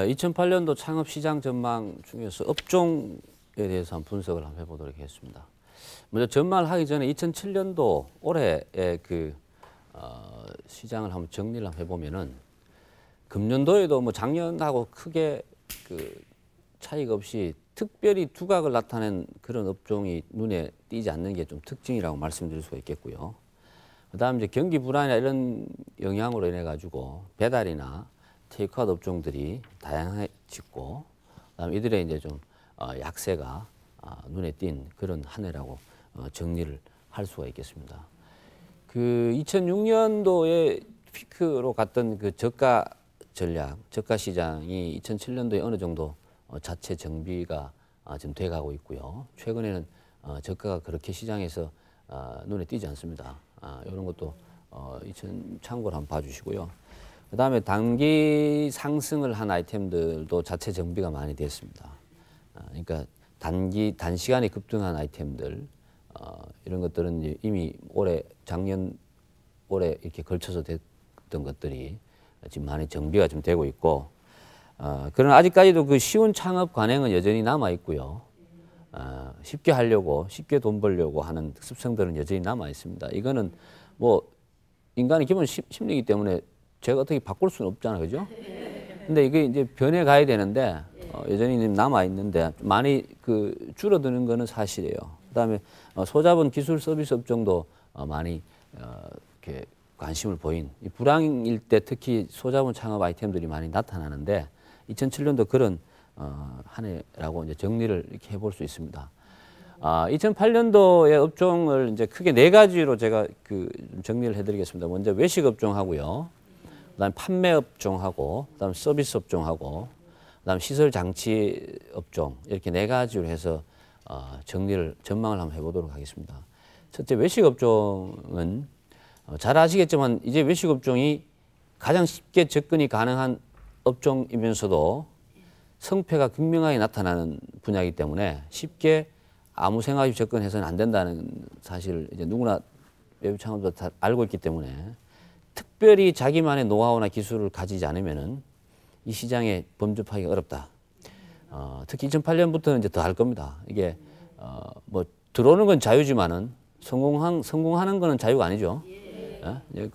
2008년도 창업 시장 전망 중에서 업종에 대해서 한번 분석을 한번 해보도록 하겠습니다. 먼저 전망을 하기 전에 2007년도 올해의 시장을 한번 정리를 한번 해보면은 금년도에도 뭐 작년하고 크게 차이가 없이 특별히 두각을 나타낸 그런 업종이 눈에 띄지 않는 게 좀 특징이라고 말씀드릴 수가 있겠고요. 그다음 이제 경기 불안이나 이런 영향으로 인해 가지고 배달이나 테이크아웃 업종들이 다양해졌고, 그다음 이들의 이제 좀 약세가 눈에 띈 그런 한 해라고 정리를 할 수가 있겠습니다. 2006년도에 피크로 갔던 그 저가 전략, 저가 시장이 2007년도에 어느 정도 자체 정비가 지금 돼가고 있고요. 최근에는 저가가 그렇게 시장에서 눈에 띄지 않습니다. 이런 것도 참고를 한번 봐주시고요. 그 다음에 단기 상승을 한 아이템들도 자체 정비가 많이 됐습니다. 그러니까 단시간에 급등한 아이템들, 이런 것들은 이미 작년, 올해 이렇게 걸쳐서 됐던 것들이 지금 많이 정비가 좀 되고 있고, 그러나 아직까지도 그 쉬운 창업 관행은 여전히 남아 있고요. 쉽게 하려고, 쉽게 돈 벌려고 하는 습성들은 여전히 남아 있습니다. 이거는 뭐 인간의 기본 심리이기 때문에 제가 어떻게 바꿀 수는 없잖아요, 그죠? 근데 이게 이제 변해 가야 되는데 여전히 남아 있는데 많이 줄어드는 거는 사실이에요. 그다음에 소자본 기술 서비스 업종도 많이 이렇게 관심을 보인, 이 불황일 때 특히 소자본 창업 아이템들이 많이 나타나는데 2007년도 그런 한 해라고 이제 정리를 이렇게 해볼 수 있습니다. 2008년도의 업종을 이제 크게 4가지로 제가 정리를 해드리겠습니다. 먼저 외식 업종하고요, 그다음 판매 업종하고, 그다음 서비스 업종하고, 그다음 시설 장치 업종, 이렇게 4가지로 해서 전망을 한번 해보도록 하겠습니다. 첫째, 외식 업종은 잘 아시겠지만 이제 외식 업종이 가장 쉽게 접근이 가능한 업종이면서도 성패가 극명하게 나타나는 분야이기 때문에 쉽게 아무 생각 없이 접근해서는 안 된다는 사실을 이제 누구나 외부 창업자 다 알고 있기 때문에 특별히 자기만의 노하우나 기술을 가지지 않으면은 이 시장에 범접하기가 어렵다. 특히 2008년부터는 이제 더 할 겁니다. 이게 뭐 들어오는 건 자유지만은 성공하는 거는 자유가 아니죠.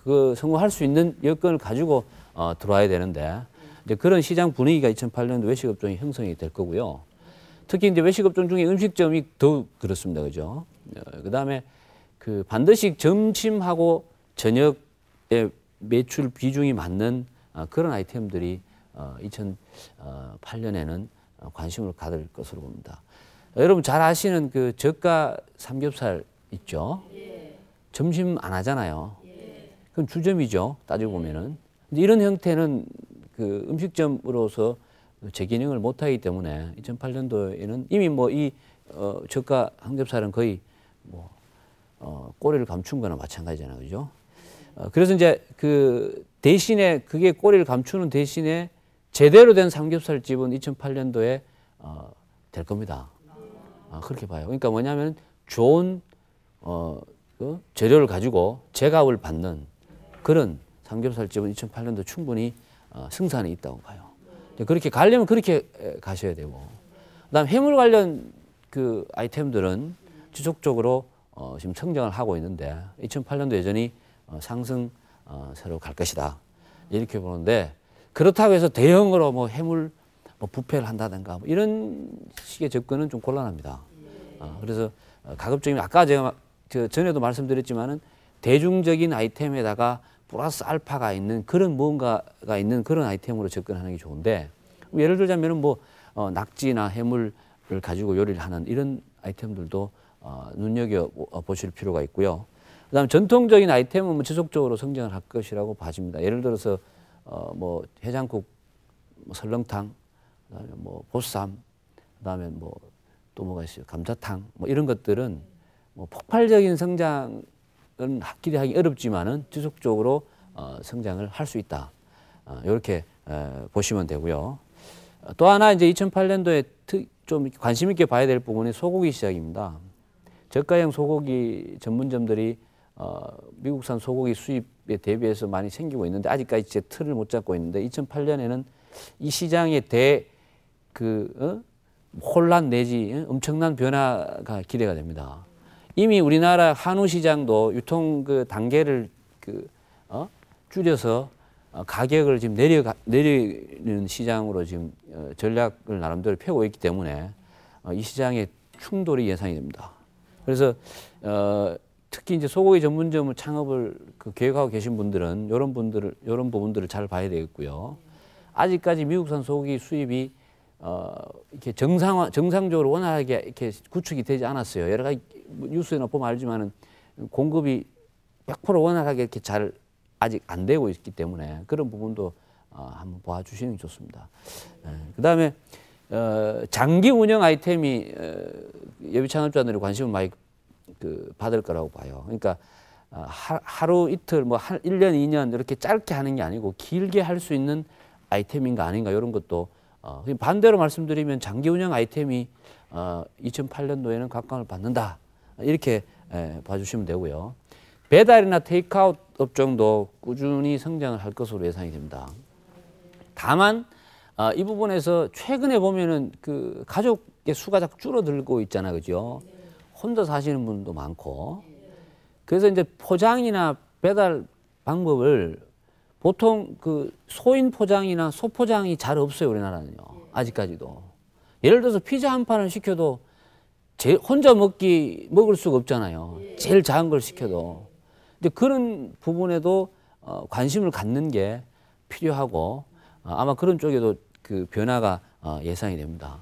그 성공할 수 있는 여건을 가지고 들어와야 되는데 이제 그런 시장 분위기가 2008년도 외식업종이 형성이 될 거고요. 특히 이제 외식업종 중에 음식점이 더 그렇습니다, 그죠? 그다음에 반드시 점심하고 저녁에 매출 비중이 맞는 그런 아이템들이 2008년에는 관심을 가질 것으로 봅니다. 여러분 잘 아시는 저가 삼겹살 있죠? 점심 안 하잖아요. 그럼 주점이죠, 따지고 보면은. 근데 이런 형태는 음식점으로서 제 기능을 못하기 때문에 2008년도에는 이미 이 저가 삼겹살은 거의 꼬리를 감춘 거나 마찬가지잖아요, 그죠? 그래서 이제 대신에 그게 꼬리를 감추는 대신에 제대로 된 삼겹살집은 2008년도에 될 겁니다. 그렇게 봐요. 그러니까 뭐냐면 좋은 재료를 가지고 제값을 받는 그런 삼겹살집은 2008년도 충분히 승산이 있다고 봐요. 그렇게 가려면 그렇게 가셔야 되고, 그다음 해물 관련 아이템들은 지속적으로 지금 성장을 하고 있는데 2008년도 여전히 상승세로 갈 것이다, 이렇게 보는데, 그렇다고 해서 대형으로 해물 부패를 한다든가 이런 식의 접근은 좀 곤란합니다. 그래서 가급적이면 아까 제가 전에도 말씀드렸지만은 대중적인 아이템에다가 플러스 알파가 있는 그런 무언가가 있는 그런 아이템으로 접근하는 게 좋은데, 예를 들자면은 낙지나 해물을 가지고 요리를 하는 이런 아이템들도 눈여겨 보실 필요가 있고요. 그다음에 전통적인 아이템은 지속적으로 성장을 할 것이라고 봐집니다. 예를 들어서 해장국, 설렁탕, 그다음에 보쌈, 그다음에 또 뭐가 있어요, 감자탕, 이런 것들은 폭발적인 성장은 기대하기 어렵지만은 지속적으로 성장을 할 수 있다. 이렇게 보시면 되고요. 또 하나 이제 2008년도에 좀 관심 있게 봐야 될 부분이 소고기 시장입니다. 저가형 소고기 전문점들이 미국산 소고기 수입에 대비해서 많이 생기고 있는데 아직까지 제 틀을 못 잡고 있는데 2008년에는 이 시장의 혼란 내지 엄청난 변화가 기대가 됩니다. 이미 우리나라 한우 시장도 유통 그 단계를 줄여서 가격을 지금 내리는 시장으로 지금 전략을 나름대로 펴고 있기 때문에 이 시장의 충돌이 예상이 됩니다. 그래서 특히 이제 소고기 전문점을 창업을 계획하고 계신 분들은 이런 부분들을 잘 봐야 되겠고요. 아직까지 미국산 소고기 수입이 이렇게 정상적으로 원활하게 이렇게 구축이 되지 않았어요. 여러 가지 뉴스나 보면 알지만은 공급이 100% 원활하게 이렇게 잘 아직 안 되고 있기 때문에 그런 부분도 한번 봐주시는 게 좋습니다. 그다음에 장기 운영 아이템이 예비 창업자들이 관심을 많이 받을 거라고 봐요. 그러니까 하루 이틀 뭐 1년, 2년 이렇게 짧게 하는 게 아니고 길게 할 수 있는 아이템인가 아닌가 이런 것도 반대로 말씀드리면 장기 운영 아이템이 2008년도에는 각광을 받는다. 이렇게 봐주시면 되고요. 배달이나 테이크아웃 업종도 꾸준히 성장을 할 것으로 예상이 됩니다. 다만 이 부분에서 최근에 보면은 그 가족의 수가 자꾸 줄어들고 있잖아요, 그죠? 혼자 사시는 분도 많고. 그래서 이제 포장이나 배달 방법을 보통 그 소인 포장이나 소포장이 잘 없어요, 우리나라는요. 아직까지도. 예를 들어서 피자 한 판을 시켜도 혼자 먹을 수가 없잖아요. 제일 작은 걸 시켜도. 근데 그런 부분에도 관심을 갖는 게 필요하고 아마 그런 쪽에도 그 변화가 예상이 됩니다.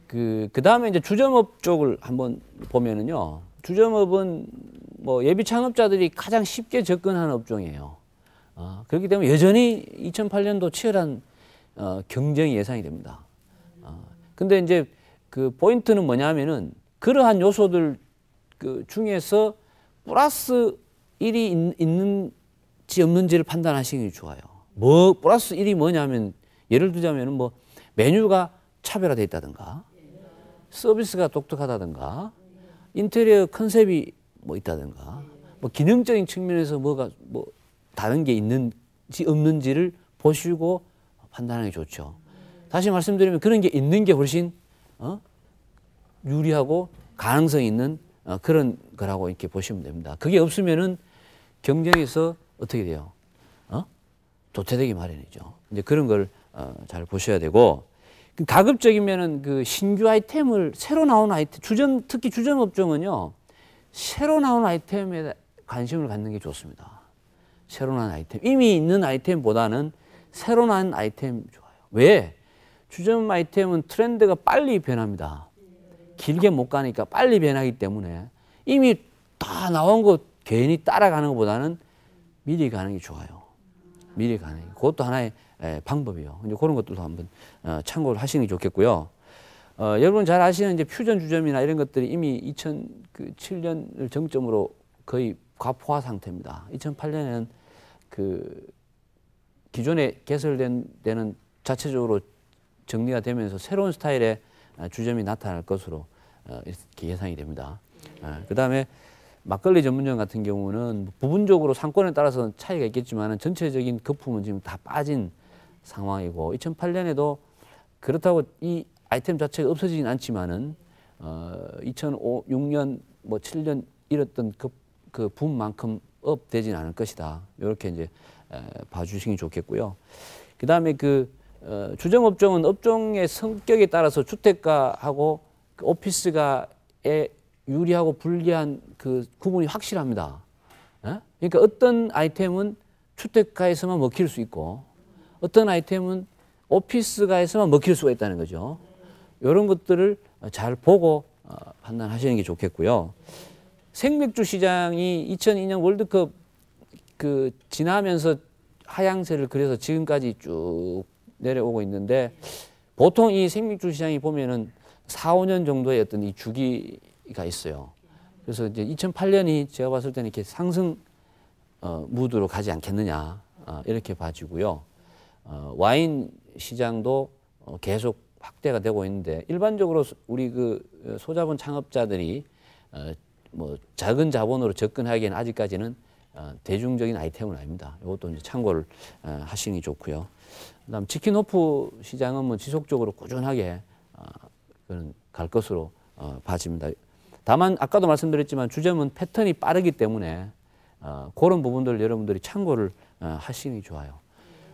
그 다음에 이제 주점업 쪽을 한번 보면은요. 주점업은 뭐 예비 창업자들이 가장 쉽게 접근하는 업종이에요. 그렇기 때문에 여전히 2008년도 치열한 경쟁이 예상이 됩니다. 근데 이제 그 포인트는 뭐냐면은 그러한 요소들 그 중에서 플러스 1이 있는지 없는지를 판단하시는 게 좋아요. 뭐 플러스 1이 뭐냐면 예를 들자면은 뭐 메뉴가 차별화되어 있다든가 서비스가 독특하다든가 인테리어 컨셉이 뭐 있다든가 뭐 기능적인 측면에서 뭐가 뭐 다른 게 있는지 없는지를 보시고 판단하는 게 좋죠. 다시 말씀드리면 그런 게 있는 게 훨씬 유리하고 가능성이 있는 그런 거라고 이렇게 보시면 됩니다. 그게 없으면은 경쟁에서 어떻게 돼요? 도태되기 마련이죠. 이제 그런 걸 잘 보셔야 되고 가급적이면은 그 신규 아이템을 새로 나온 아이템 특히 주점 업종은요 새로 나온 아이템에 관심을 갖는 게 좋습니다. 새로 나온 아이템 이미 있는 아이템보다는 새로 나온 아이템 좋아요. 왜? 주점 아이템은 트렌드가 빨리 변합니다. 길게 못 가니까 빨리 변하기 때문에 이미 다 나온 거 괜히 따라가는 것보다는 미리 가는 게 좋아요. 미리 가는 게. 그것도 하나의 방법이에요. 이제 그런 것들도 한번 참고를 하시는 게 좋겠고요. 여러분 잘 아시는 이제 퓨전 주점이나 이런 것들이 이미 2007년을 정점으로 거의 과포화 상태입니다. 2008년에는 그 기존에 개설되는 자체적으로 정리가 되면서 새로운 스타일의 주점이 나타날 것으로 이렇게 예상이 됩니다. 그 다음에 막걸리 전문점 같은 경우는 부분적으로 상권에 따라서 차이가 있겠지만 전체적인 거품은 지금 다 빠진 상황이고 2008년에도 그렇다고 이 아이템 자체가 없어지진 않지만은 2006년 뭐 7년 이랬던 그 붐만큼 업되진 않을 것이다. 이렇게 이제 봐주시기 좋겠고요. 그 다음에 주점 업종은 업종의 성격에 따라서 주택가하고 그 오피스가에 유리하고 불리한 그 구분이 확실합니다. 그러니까 어떤 아이템은 주택가에서만 먹힐 수 있고 어떤 아이템은 오피스가에서만 먹힐 수가 있다는 거죠. 이런 것들을 잘 보고 판단하시는 게 좋겠고요. 생맥주 시장이 2002년 월드컵 지나면서 하향세를 그려서 지금까지 쭉 내려오고 있는데 보통 이 생맥주 시장이 보면은 4, 5년 정도의 어떤 이 주기가 있어요. 그래서 이제 2008년이 제가 봤을 때는 이렇게 상승 무드로 가지 않겠느냐 이렇게 봐지고요. 와인 시장도 계속 확대가 되고 있는데 일반적으로 우리 그 소자본 창업자들이 뭐 작은 자본으로 접근하기에는 아직까지는 대중적인 아이템은 아닙니다. 이것도 이제 참고를 하시는 게 좋고요. 그다음 치킨호프 시장은 뭐 지속적으로 꾸준하게 그런 갈 것으로 봐집니다. 다만 아까도 말씀드렸지만 주점은 패턴이 빠르기 때문에 그런 부분들을 여러분들이 참고를 하시는 게 좋아요.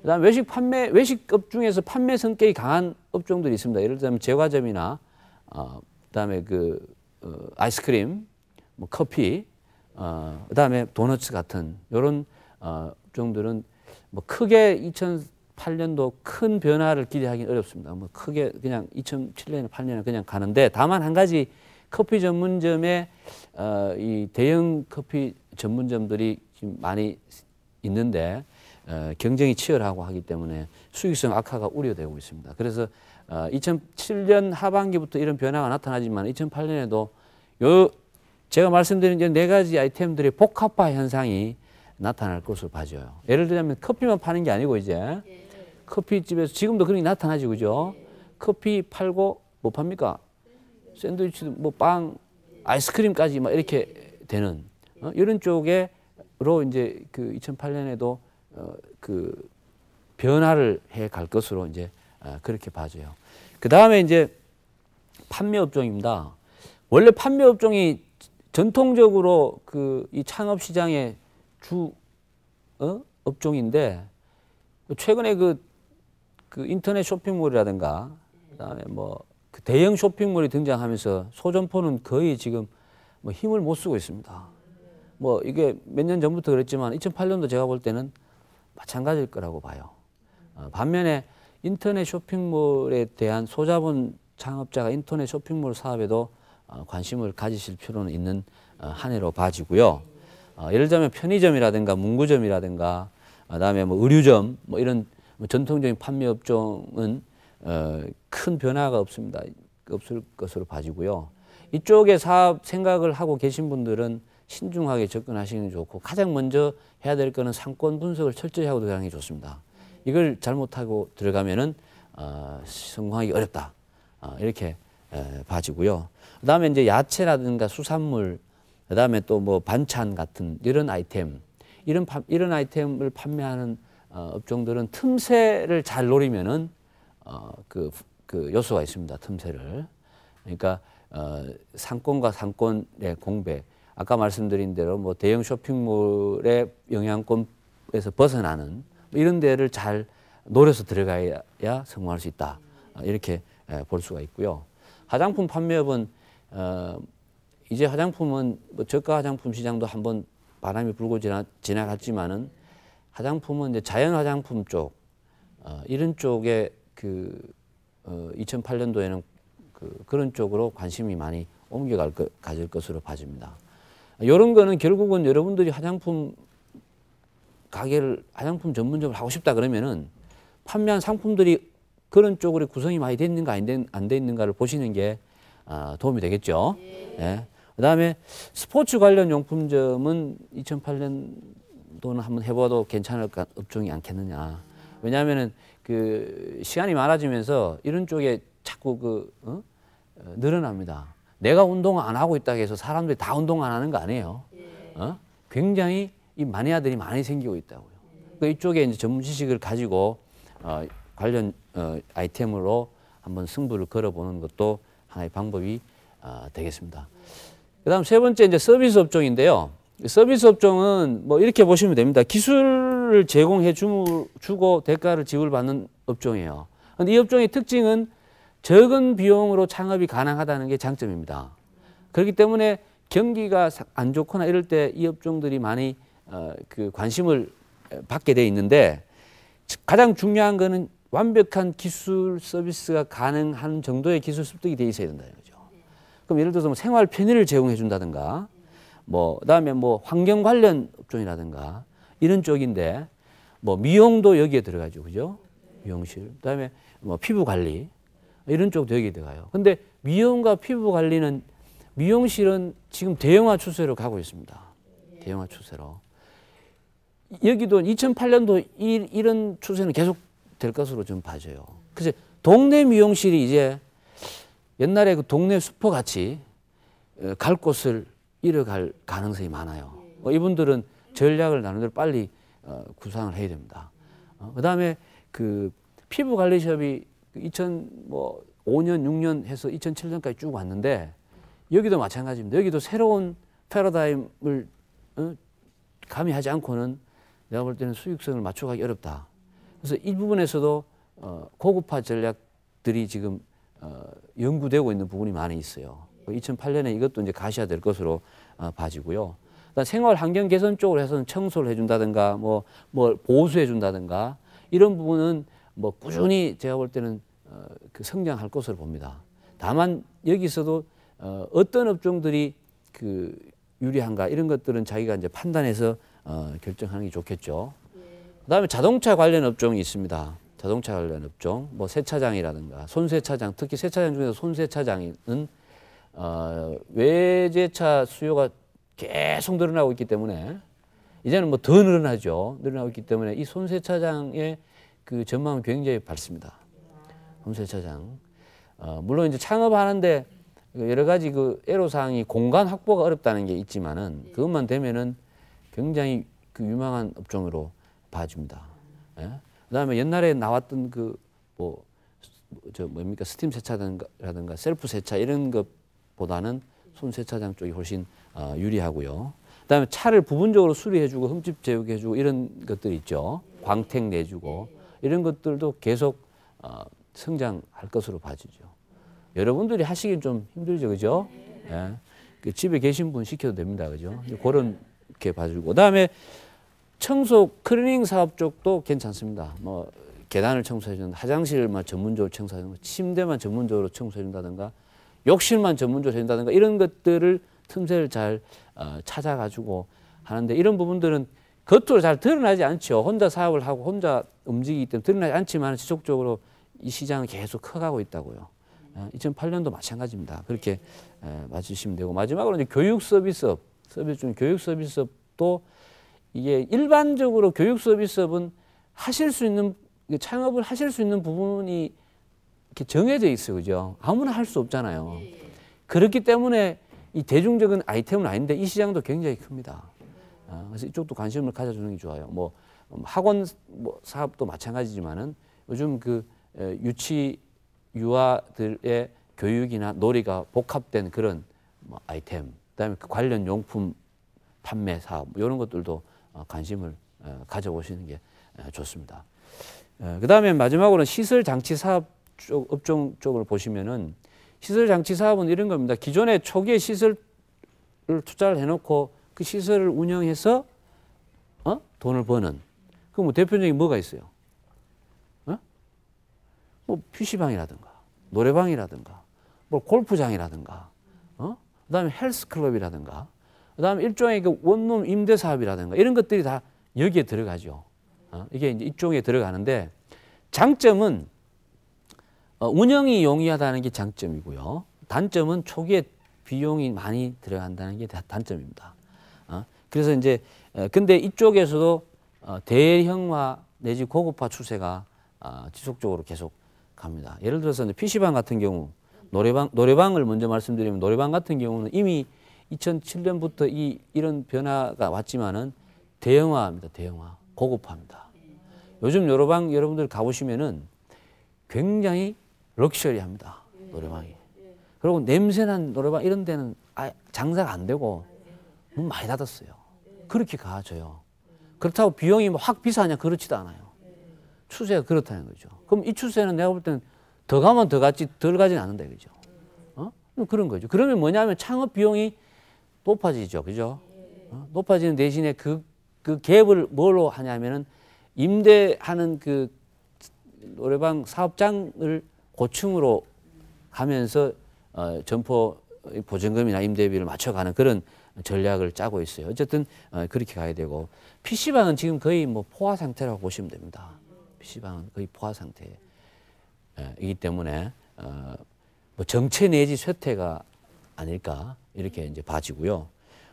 그다음 외식업 중에서 판매 성격이 강한 업종들이 있습니다. 예를 들면 제과점이나 그다음에 아이스크림, 뭐 커피, 그다음에 도너츠 같은 이런 업종들은 뭐 크게 2008년도 큰 변화를 기대하기는 어렵습니다. 뭐 크게 그냥 2007년에 8년에 그냥 가는데 다만 한 가지 커피 전문점에 이 대형 커피 전문점들이 지금 많이 있는데 경쟁이 치열하고 하기 때문에 수익성 악화가 우려되고 있습니다. 그래서 2007년 하반기부터 이런 변화가 나타나지만 2008년에도 제가 말씀드린 이제 4가지 아이템들의 복합화 현상이 나타날 것으로 봐져요. 예를 들자면 커피만 파는 게 아니고 이제 커피집에서 지금도 그런 게 나타나지 그죠? 커피 팔고 뭐 팝니까? 샌드위치도 뭐 빵, 아이스크림까지 막 이렇게 되는 이런 쪽으로 이제 그 2008년에도 그 변화를 해 갈 것으로 이제 그렇게 봐져요. 그 다음에 이제 판매 업종입니다. 원래 판매 업종이 전통적으로 이 창업 시장의 주 업종인데 최근에 그 인터넷 쇼핑몰이라든가 그다음에 뭐 그 대형 쇼핑몰이 등장하면서 소점포는 거의 지금 뭐 힘을 못 쓰고 있습니다. 뭐 이게 몇 년 전부터 그랬지만 2008년도 제가 볼 때는 마찬가지일 거라고 봐요. 반면에 인터넷 쇼핑몰에 대한 소자본 창업자가 인터넷 쇼핑몰 사업에도 관심을 가지실 필요는 있는 한 해로 봐지고요. 예를 들자면 편의점이라든가 문구점이라든가 그다음에 뭐 의류점 뭐 이런 전통적인 판매 업종은 큰 변화가 없을 것으로 봐지고요. 이쪽에 사업 생각을 하고 계신 분들은 신중하게 접근하시는 게 좋고 가장 먼저 해야 될 거는 상권 분석을 철저히 하고 들어가는 게 좋습니다. 이걸 잘못하고 들어가면은 성공하기 어렵다. 이렇게 봐지고요. 그다음에 이제 야채라든가 수산물, 그다음에 또 뭐 반찬 같은 이런 아이템, 이런 아이템을 판매하는 업종들은 틈새를 잘 노리면은 그 요소가 있습니다. 틈새를. 그러니까 상권과 상권의 공백. 아까 말씀드린 대로 뭐 대형 쇼핑몰의 영향권에서 벗어나는 이런 데를 잘 노려서 들어가야 성공할 수 있다. 이렇게 볼 수가 있고요. 화장품 판매업은 이제 화장품은 뭐 저가 화장품 시장도 한번 바람이 불고 지나갔지만은 화장품은 이제 자연 화장품 쪽 이런 쪽에 2008년도에는 그런 쪽으로 관심이 많이 가질 것으로 봐집니다. 이런 거는 결국은 여러분들이 화장품 전문점을 하고 싶다 그러면은 판매한 상품들이 그런 쪽으로 구성이 많이 돼 있는가 안 돼 있는가를 보시는 게 도움이 되겠죠. 예. 그다음에 스포츠 관련 용품점은 2008년도는 한번 해봐도 괜찮을 업종이 않겠느냐. 왜냐하면은 시간이 많아지면서 이런 쪽에 자꾸 늘어납니다. 내가 운동 안 하고 있다고 해서 사람들이 다 운동 안 하는 거 아니에요. 굉장히 이 마니아들이 많이 생기고 있다고요. 그러니까 이쪽에 이제 전문 지식을 가지고 관련 아이템으로 한번 승부를 걸어보는 것도 하나의 방법이 되겠습니다. 그다음 세 번째 이제 서비스 업종인데요. 서비스 업종은 뭐 이렇게 보시면 됩니다. 기술을 제공해 주고 대가를 지불받는 업종이에요. 그런데 이 업종의 특징은 적은 비용으로 창업이 가능하다는 게 장점입니다. 그렇기 때문에 경기가 안 좋거나 이럴 때 이 업종들이 많이 관심을 받게 돼 있는데 가장 중요한 거는 완벽한 기술 서비스가 가능한 정도의 기술 습득이 돼 있어야 된다는 거죠. 그럼 예를 들어서 뭐 생활 편의를 제공해 준다든가 그다음에 환경 관련 업종이라든가 이런 쪽인데 미용도 여기에 들어가죠. 그죠? 미용실. 그다음에 피부 관리 이런 쪽도 여기에 들어가요. 근데 미용과 피부 관리는 미용실은 지금 대형화 추세로 가고 있습니다. 대형화 추세로. 여기도 2008년도 이런 추세는 계속 될 것으로 좀 봐져요. 그래서 동네 미용실이 이제 옛날에 그 동네 슈퍼 같이 갈 곳을 잃어갈 가능성이 많아요. 이분들은 전략을 나름대로 빨리 구상을 해야 됩니다. 그다음에 피부관리샵이 2005년, 6년 해서 2007년까지 쭉 왔는데 여기도 마찬가지입니다. 여기도 새로운 패러다임을 가미하지 않고는 내가 볼 때는 수익성을 맞춰가기 어렵다. 그래서 이 부분에서도 고급화 전략들이 지금 연구되고 있는 부분이 많이 있어요. 2008년에 이것도 이제 가시화될 것으로 봐지고요. 생활 환경 개선 쪽으로 해서는 청소를 해준다든가 뭐 보수해준다든가 이런 부분은 뭐 꾸준히 제가 볼 때는 그 성장할 것으로 봅니다. 다만 여기서도 어떤 업종들이 그 유리한가 이런 것들은 자기가 이제 판단해서 결정하는 게 좋겠죠. 그다음에 자동차 관련 업종이 있습니다. 자동차 관련 업종, 뭐 세차장이라든가 손세차장, 특히 세차장 중에서 손세차장은 외제차 수요가 계속 늘어나고 있기 때문에 이제는 뭐 더 늘어나죠. 늘어나고 있기 때문에 이 손세차장의 그 전망은 굉장히 밝습니다. 손세차장. 물론 이제 창업하는데 여러 가지 그 애로사항이 공간 확보가 어렵다는 게 있지만은 그것만 되면은 굉장히 그 유망한 업종으로 봐줍니다. 예? 그다음에 옛날에 나왔던 그 뭡니까 스팀 세차라든가 셀프 세차 이런 것보다는 손 세차장 쪽이 훨씬 유리하고요. 그다음에 차를 부분적으로 수리해주고 흠집 제거해주고 이런 것들 있죠. 광택 내주고 이런 것들도 계속 성장할 것으로 봐지죠. 여러분들이 하시긴 좀 힘들죠, 그죠? 예. 그 집에 계신 분 시켜도 됩니다, 그죠? 그런 게 봐주고 그다음에 청소 클리닝 사업 쪽도 괜찮습니다. 뭐 계단을 청소해주는 화장실만 전문적으로 청소해주는 침대만 전문적으로 청소해준다든가 욕실만 전문적으로 해준다든가 이런 것들을 틈새를 잘 찾아가지고 하는데 이런 부분들은 겉으로 잘 드러나지 않죠. 혼자 사업을 하고 혼자 움직이기 때문에 드러나지 않지만 지속적으로 이 시장은 계속 커가고 있다고요. 2008년도 마찬가지입니다. 그렇게 맞추시면 되고 마지막으로 이제 교육 서비스업 중 교육 서비스업도 이게 일반적으로 교육 서비스업은 하실 수 있는 창업을 하실 수 있는 부분이 이렇게 정해져 있어요, 그죠? 아무나 할 수 없잖아요. 그렇기 때문에 이 대중적인 아이템은 아닌데 이 시장도 굉장히 큽니다. 그래서 이쪽도 관심을 가져주는 게 좋아요. 뭐 학원 사업도 마찬가지지만은 요즘 그 유아들의 교육이나 놀이가 복합된 그런 뭐 아이템, 그다음에 그 관련 용품 판매 사업 이런 것들도 관심을 가져보시는 게 좋습니다. 그다음에 마지막으로는 시설 장치 사업 쪽 업종 쪽을 보시면은 시설 장치 사업은 이런 겁니다. 기존에 초기에 시설을 투자를 해놓고 그 시설을 운영해서 돈을 버는 그 뭐 대표적인 뭐가 있어요? 뭐 PC방이라든가 노래방이라든가 뭐 골프장이라든가 그다음에 헬스클럽이라든가 그다음에 일종의 그 원룸 임대 사업이라든가 이런 것들이 다 여기에 들어가죠. 이게 이제 이쪽에 들어가는데 장점은 운영이 용이하다는 게 장점이고요. 단점은 초기에 비용이 많이 들어간다는 게 단점입니다. 그래서 이제 근데 이쪽에서도 대형화 내지 고급화 추세가 지속적으로 계속 갑니다. 예를 들어서 이제 PC방 같은 경우 노래방을 먼저 말씀드리면 노래방 같은 경우는 이미 2007년부터 이런 변화가 왔지만은 대형화입니다. 대형화, 고급화입니다. 요즘 노래방 여러분들 가보시면은 굉장히 럭셔리합니다. 노래방이. 그리고 냄새난 노래방 이런 데는 장사가 안 되고 문 많이 닫았어요. 그렇게 가져요. 그렇다고 비용이 뭐 확 비싸냐 그렇지도 않아요. 추세가 그렇다는 거죠. 그럼 이 추세는 내가 볼 때는 더 가면 더 갔지 덜 가진 않는다 그죠. 그런 거죠. 그러면 뭐냐면 창업 비용이 높아지죠. 그죠? 높아지는 대신에 그 갭을 뭘로 하냐면은 임대하는 그 노래방 사업장을 고층으로 가면서 점포 보증금이나 임대비를 맞춰가는 그런 전략을 짜고 있어요. 어쨌든 그렇게 가야 되고 PC방은 지금 거의 뭐 포화 상태라고 보시면 됩니다. PC방은 거의 포화 상태이기 때문에 뭐 정체 내지 쇠퇴가 아닐까 이렇게 이제 봐지고요.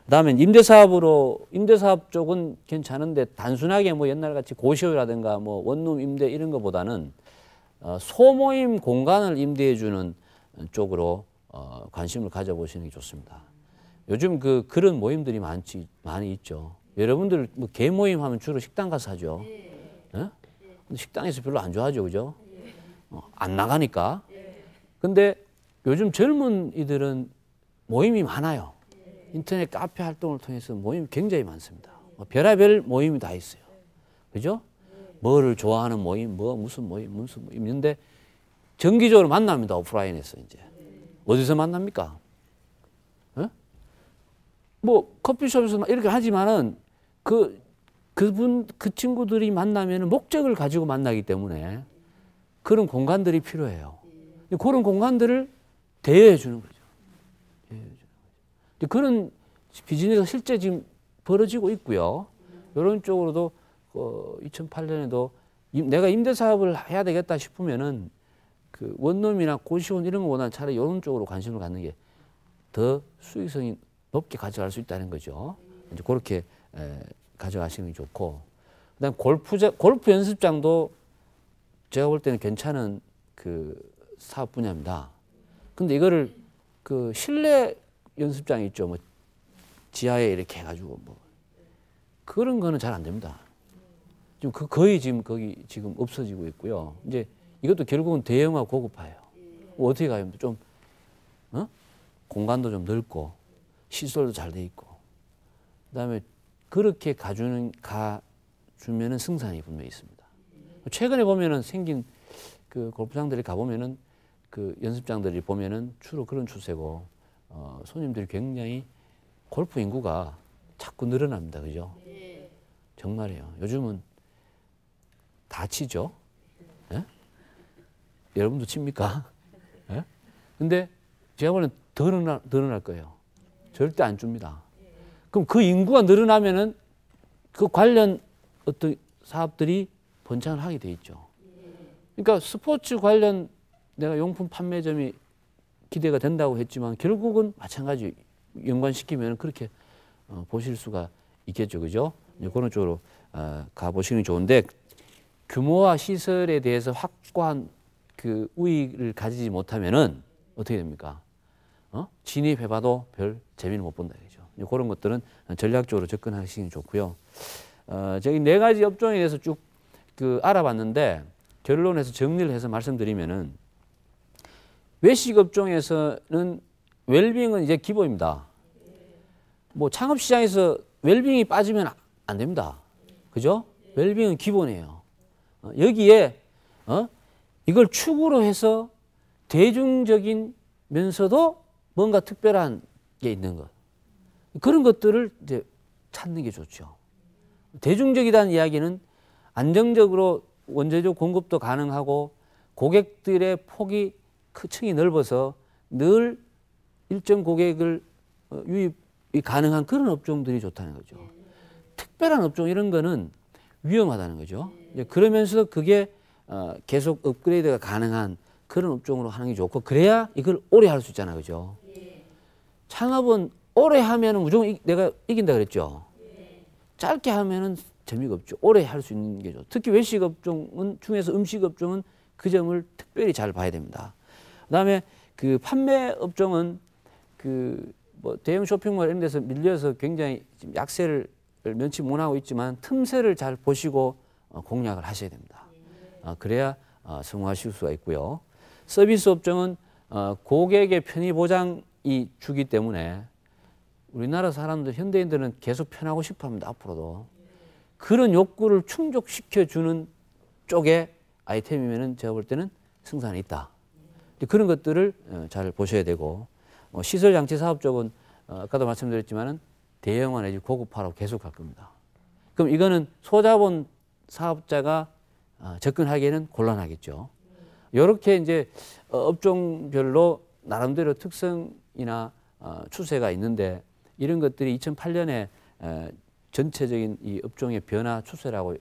그다음에 임대사업 쪽은 괜찮은데 단순하게 뭐 옛날같이 고시원이라든가 뭐 원룸 임대 이런 것보다는 소모임 공간을 임대해주는 쪽으로 관심을 가져보시는 게 좋습니다. 요즘 그런 모임들이 많이 있죠. 여러분들 뭐 개모임 하면 주로 식당 가서 하죠. 네? 근데 식당에서 별로 안 좋아하죠, 그죠? 안 나가니까. 근데 요즘 젊은이들은 모임이 많아요. 인터넷 카페 활동을 통해서 모임이 굉장히 많습니다. 별의별 모임이 다 있어요. 그죠? 뭐를 좋아하는 모임, 무슨 모임 있는데 정기적으로 만납니다. 오프라인에서 이제. 어디서 만납니까? 어? 뭐 커피숍에서 이렇게 하지만은 그 친구들이 만나면은 목적을 가지고 만나기 때문에 그런 공간들이 필요해요. 그런 공간들을 대여해 주는 거죠. 그런 비즈니스가 실제 지금 벌어지고 있고요. 이런 쪽으로도 2008년에도 내가 임대 사업을 해야 되겠다 싶으면은 그 원룸이나 고시원 이런 거보다는 차라리 이런 쪽으로 관심을 갖는 게 더 수익성이 높게 가져갈 수 있다는 거죠. 이제 그렇게 가져가시는 게 좋고, 그다음 골프 연습장도 제가 볼 때는 괜찮은 그 사업 분야입니다. 근데 이거를 그 실내 연습장이 있죠. 뭐 지하에 이렇게 해가지고 뭐 그런 거는 잘 안 됩니다. 지금 거의 지금 거기 지금 없어지고 있고요. 이제 이것도 결국은 대형화 고급화예요. 뭐 어떻게 가요? 좀 공간도 좀 넓고 시설도 잘 돼 있고, 그다음에 그렇게 가주면은 승산이 분명히 있습니다. 최근에 보면은 생긴 그 골프장들이 가보면은 그 연습장들이 보면은 주로 그런 추세고, 손님들이 굉장히 골프 인구가 자꾸 늘어납니다. 그죠? 정말이에요. 요즘은 다 치죠? 예? 여러분도 칩니까? 예? 근데 제가 보는 더 늘어날 거예요. 절대 안 줍니다. 그럼 그 인구가 늘어나면은 그 관련 어떤 사업들이 번창을 하게 돼 있죠. 그러니까 스포츠 관련 내가 용품 판매점이 기대가 된다고 했지만 결국은 마찬가지 연관시키면 그렇게 보실 수가 있겠죠. 그죠? 그런 쪽으로 가보시는 게 좋은데, 규모와 시설에 대해서 확고한 그 우위를 가지지 못하면은 어떻게 됩니까? 진입해봐도 별 재미를 못 본다. 그죠? 그런 것들은 전략적으로 접근하시는 게 좋고요. 저기 네 가지 업종에 대해서 쭉 그 알아봤는데 결론에서 정리를 해서 말씀드리면은, 외식 업종에서는 웰빙은 이제 기본입니다. 뭐 창업 시장에서 웰빙이 빠지면 안 됩니다. 그죠? 웰빙은 기본이에요. 여기에 이걸 축으로 해서 대중적이면서도 뭔가 특별한 게 있는 것, 그런 것들을 이제 찾는 게 좋죠. 대중적이라는 이야기는 안정적으로 원재료 공급도 가능하고 고객들의 폭이 층이 넓어서 늘 일정 고객을 유입이 가능한 그런 업종들이 좋다는 거죠. 특별한 업종 이런 거는 위험하다는 거죠. 그러면서 그게 계속 업그레이드가 가능한 그런 업종으로 하는 게 좋고, 그래야 이걸 오래 할 수 있잖아요. 그죠? 창업은 오래 하면 무조건 내가 이긴다 그랬죠. 짧게 하면은 재미가 없죠. 오래 할 수 있는 게 좋죠. 특히 외식 업종은 중에서 음식 업종은 그 점을 특별히 잘 봐야 됩니다. 그다음에 그 판매 업종은 그 뭐 대형 쇼핑몰 이런 데서 밀려서 굉장히 지금 약세를 면치 못하고 있지만 틈새를 잘 보시고 공략을 하셔야 됩니다. 그래야 성공하실 수가 있고요. 서비스 업종은 고객의 편의 보장이 주기 때문에 우리나라 사람들, 현대인들은 계속 편하고 싶어 합니다. 앞으로도. 그런 욕구를 충족시켜주는 쪽의 아이템이면은 제가 볼 때는 승산이 있다. 그런 것들을 잘 보셔야 되고, 시설장치 사업 쪽은 아까도 말씀드렸지만은 대형화 내지 고급화로 계속 갈 겁니다. 그럼 이거는 소자본 사업자가 접근하기에는 곤란하겠죠. 이렇게 이제 업종별로 나름대로 특성이나 추세가 있는데, 이런 것들이 2008년에 전체적인 이 업종의 변화 추세라고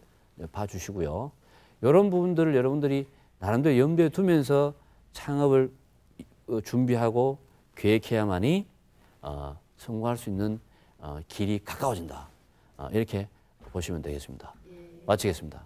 봐주시고요. 이런 부분들을 여러분들이 나름대로 염두에 두면서 창업을 준비하고 계획해야만이 성공할 수 있는 길이 가까워진다. 이렇게 보시면 되겠습니다. 마치겠습니다.